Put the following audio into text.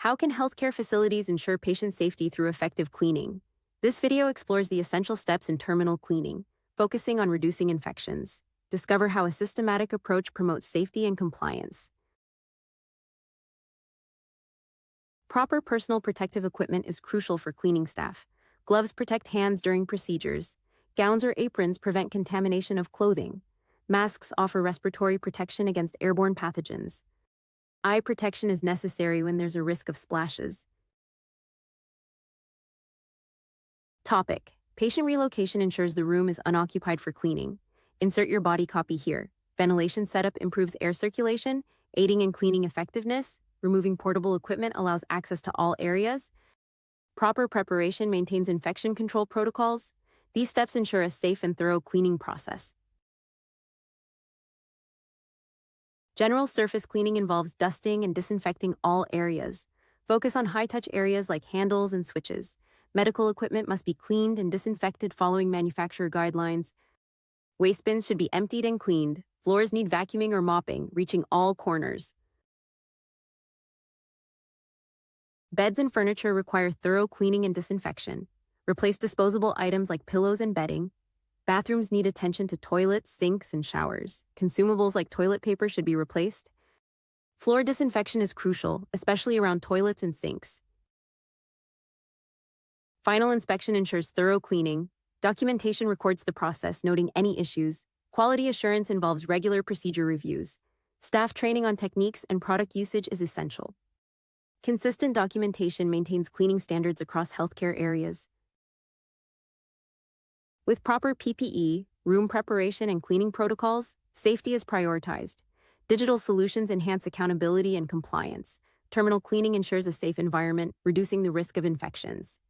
How can healthcare facilities ensure patient safety through effective cleaning? This video explores the essential steps in terminal cleaning, focusing on reducing infections. Discover how a systematic approach promotes safety and compliance. Proper personal protective equipment is crucial for cleaning staff. Gloves protect hands during procedures. Gowns or aprons prevent contamination of clothing. Masks offer respiratory protection against airborne pathogens. Eye protection is necessary when there's a risk of splashes. Topic: Patient relocation ensures the room is unoccupied for cleaning. Insert your body copy here. Ventilation setup improves air circulation, aiding in cleaning effectiveness. Removing portable equipment allows access to all areas. Proper preparation maintains infection control protocols. These steps ensure a safe and thorough cleaning process. General surface cleaning involves dusting and disinfecting all areas. Focus on high-touch areas like handles and switches. Medical equipment must be cleaned and disinfected following manufacturer guidelines. Waste bins should be emptied and cleaned. Floors need vacuuming or mopping, reaching all corners. Beds and furniture require thorough cleaning and disinfection. Replace disposable items like pillows and bedding. Bathrooms need attention to toilets, sinks, and showers. Consumables like toilet paper should be replaced. Floor disinfection is crucial, especially around toilets and sinks. Final inspection ensures thorough cleaning. Documentation records the process, noting any issues. Quality assurance involves regular procedure reviews. Staff training on techniques and product usage is essential. Consistent documentation maintains cleaning standards across healthcare areas. With proper PPE, room preparation, and cleaning protocols, safety is prioritized. Digital solutions enhance accountability and compliance. Terminal cleaning ensures a safe environment, reducing the risk of infections.